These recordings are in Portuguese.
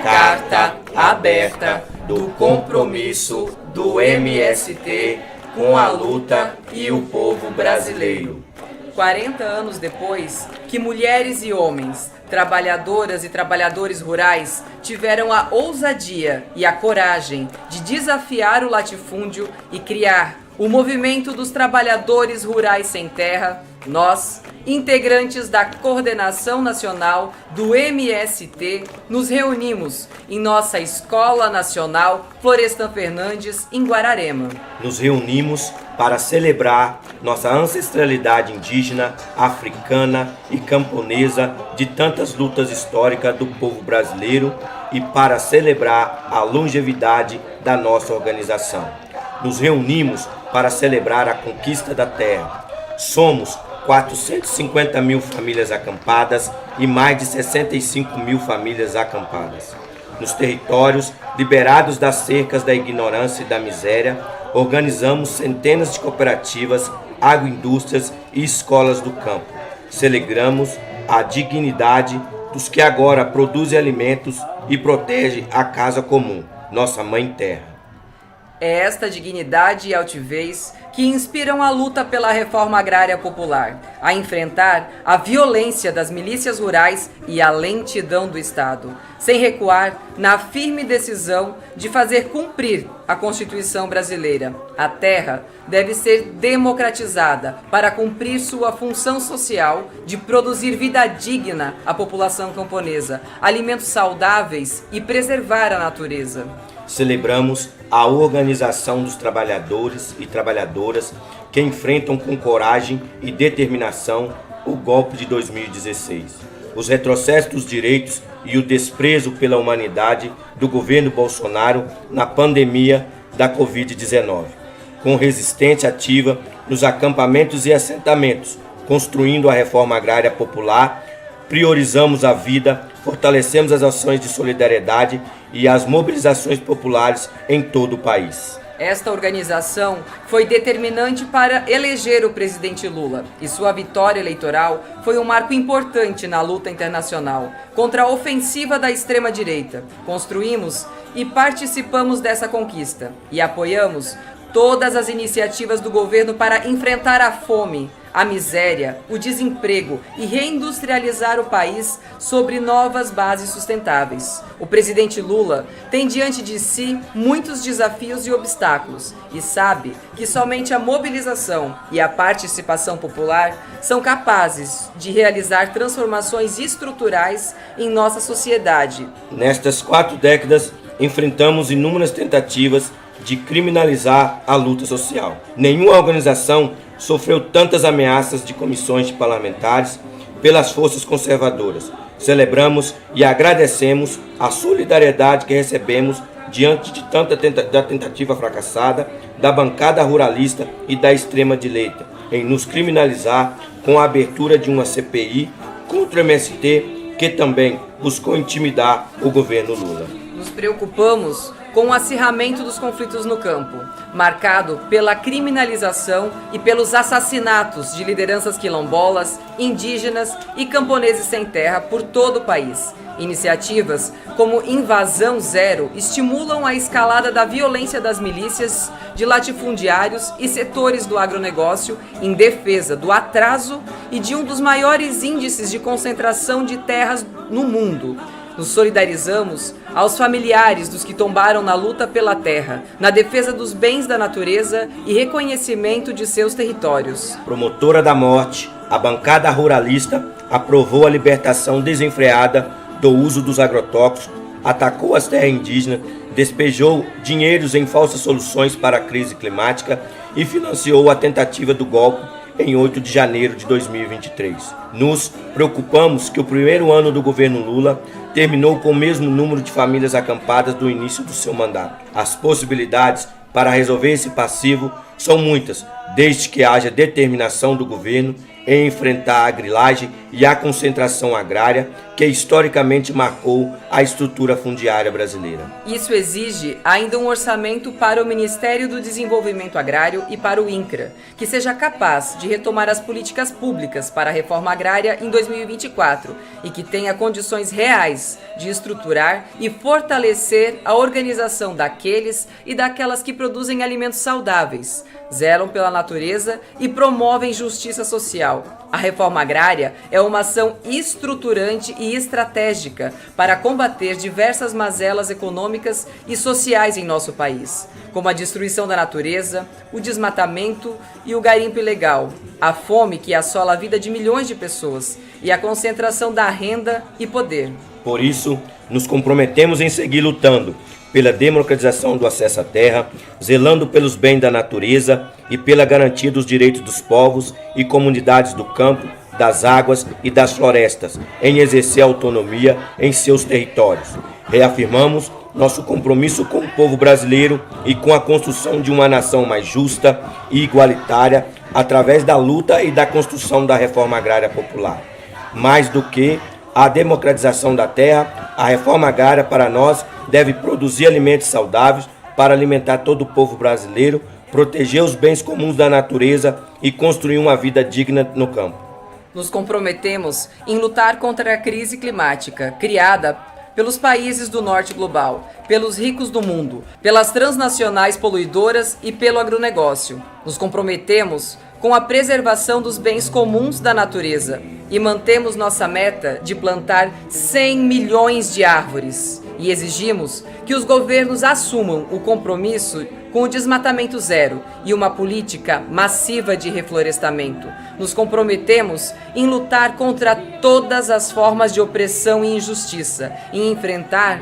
Carta aberta do compromisso do MST com a luta e o povo brasileiro. 40 anos depois que mulheres e homens, trabalhadoras e trabalhadores rurais tiveram a ousadia e a coragem de desafiar o latifúndio e criar o movimento dos trabalhadores rurais sem terra, nós, integrantes da Coordenação Nacional do MST, nos reunimos em nossa Escola Nacional Florestan Fernandes, em Guararema. Nos reunimos para celebrar nossa ancestralidade indígena, africana e camponesa de tantas lutas históricas do povo brasileiro e para celebrar a longevidade da nossa organização. Nos reunimos para celebrar a conquista da terra. Somos 450 mil famílias acampadas e mais de 65 mil famílias acampadas. Nos territórios liberados das cercas da ignorância e da miséria, organizamos centenas de cooperativas, agroindústrias e escolas do campo. Celebramos a dignidade dos que agora produzem alimentos e protegem a casa comum, nossa mãe terra. É esta dignidade e altivez que inspiram a luta pela reforma agrária popular, a enfrentar a violência das milícias rurais e a lentidão do Estado, sem recuar na firme decisão de fazer cumprir a Constituição brasileira. A terra deve ser democratizada para cumprir sua função social de produzir vida digna à população camponesa, alimentos saudáveis e preservar a natureza. Celebramos a organização dos trabalhadores e trabalhadoras que enfrentam com coragem e determinação o golpe de 2016, os retrocessos dos direitos e o desprezo pela humanidade do governo Bolsonaro na pandemia da Covid-19, com resistência ativa nos acampamentos e assentamentos, construindo a reforma agrária popular. Priorizamos a vida, fortalecemos as ações de solidariedade e as mobilizações populares em todo o país. Esta organização foi determinante para eleger o presidente Lula e sua vitória eleitoral foi um marco importante na luta internacional contra a ofensiva da extrema-direita. Construímos e participamos dessa conquista e apoiamos todas as iniciativas do governo para enfrentar a fome, a miséria, o desemprego e reindustrializar o país sobre novas bases sustentáveis. O presidente Lula tem diante de si muitos desafios e obstáculos e sabe que somente a mobilização e a participação popular são capazes de realizar transformações estruturais em nossa sociedade. Nestas 4 décadas, enfrentamos inúmeras tentativas de criminalizar a luta social. Nenhuma organização sofreu tantas ameaças de comissões de parlamentares pelas forças conservadoras. Celebramos e agradecemos a solidariedade que recebemos diante de tanta tentativa fracassada da bancada ruralista e da extrema-direita em nos criminalizar com a abertura de uma CPI contra o MST, que também buscou intimidar o governo Lula. Nos preocupamos com o acirramento dos conflitos no campo, marcado pela criminalização e pelos assassinatos de lideranças quilombolas, indígenas e camponeses sem terra por todo o país. Iniciativas como Invasão Zero estimulam a escalada da violência das milícias, de latifundiários e setores do agronegócio em defesa do atraso e de um dos maiores índices de concentração de terras no mundo. Nos solidarizamos aos familiares dos que tombaram na luta pela terra, na defesa dos bens da natureza e reconhecimento de seus territórios. Promotora da morte, a bancada ruralista aprovou a libertação desenfreada do uso dos agrotóxicos, atacou as terras indígenas, despejou dinheiros em falsas soluções para a crise climática e financiou a tentativa do golpe em 8 de janeiro de 2023. Nos preocupamos que o primeiro ano do governo Lula terminou com o mesmo número de famílias acampadas do início do seu mandato. As possibilidades para resolver esse passivo são muitas, desde que haja determinação do governo em enfrentar a grilagem e a concentração agrária que historicamente marcou a estrutura fundiária brasileira. Isso exige ainda um orçamento para o Ministério do Desenvolvimento Agrário e para o INCRA, que seja capaz de retomar as políticas públicas para a reforma agrária em 2024 e que tenha condições reais de estruturar e fortalecer a organização daqueles e daquelas que produzem alimentos saudáveis, zelam pela natureza e promovem justiça social. A reforma agrária é uma ação estruturante e estratégica para combater diversas mazelas econômicas e sociais em nosso país, como a destruição da natureza, o desmatamento e o garimpo ilegal, a fome que assola a vida de milhões de pessoas e a concentração da renda e poder. Por isso, nos comprometemos em seguir lutando pela democratização do acesso à terra, zelando pelos bens da natureza e pela garantia dos direitos dos povos e comunidades do campo, das águas e das florestas, em exercer autonomia em seus territórios. Reafirmamos nosso compromisso com o povo brasileiro e com a construção de uma nação mais justa e igualitária através da luta e da construção da reforma agrária popular. Mais do que a democratização da terra, a reforma agrária para nós deve produzir alimentos saudáveis para alimentar todo o povo brasileiro, proteger os bens comuns da natureza e construir uma vida digna no campo. Nos comprometemos em lutar contra a crise climática criada pelos países do norte global, pelos ricos do mundo, pelas transnacionais poluidoras e pelo agronegócio. Nos comprometemos com a preservação dos bens comuns da natureza e mantemos nossa meta de plantar 100 milhões de árvores. E exigimos que os governos assumam o compromisso com o desmatamento zero e uma política massiva de reflorestamento. Nos comprometemos em lutar contra todas as formas de opressão e injustiça, em enfrentar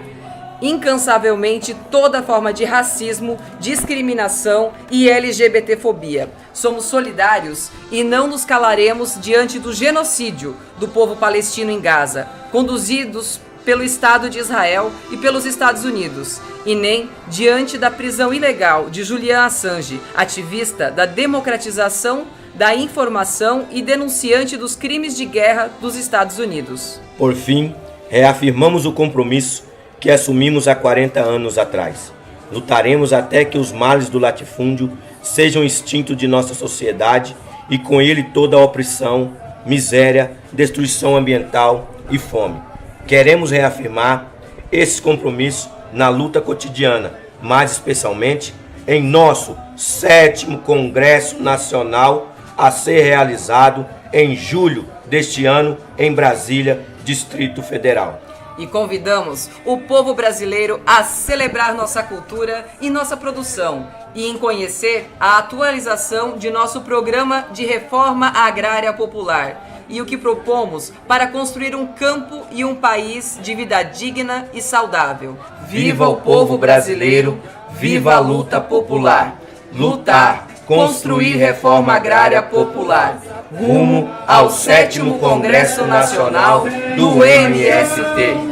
incansavelmente toda forma de racismo, discriminação e LGBTfobia. Somos solidários e não nos calaremos diante do genocídio do povo palestino em Gaza, conduzidos pelo Estado de Israel e pelos Estados Unidos, e nem diante da prisão ilegal de Julian Assange, ativista da democratização da informação e denunciante dos crimes de guerra dos Estados Unidos. Por fim, reafirmamos o compromisso que assumimos há 40 anos atrás. Lutaremos até que os males do latifúndio sejam extintos de nossa sociedade e com ele toda a opressão, miséria, destruição ambiental e fome. Queremos reafirmar esse compromisso na luta cotidiana, mais especialmente em nosso 7º Congresso Nacional a ser realizado em julho deste ano em Brasília, Distrito Federal. E convidamos o povo brasileiro a celebrar nossa cultura e nossa produção e em conhecer a atualização de nosso programa de reforma agrária popular e o que propomos para construir um campo e um país de vida digna e saudável. Viva o povo brasileiro, viva a luta popular. Lutar, construir reforma agrária popular. Rumo ao 7º Congresso Nacional do MST.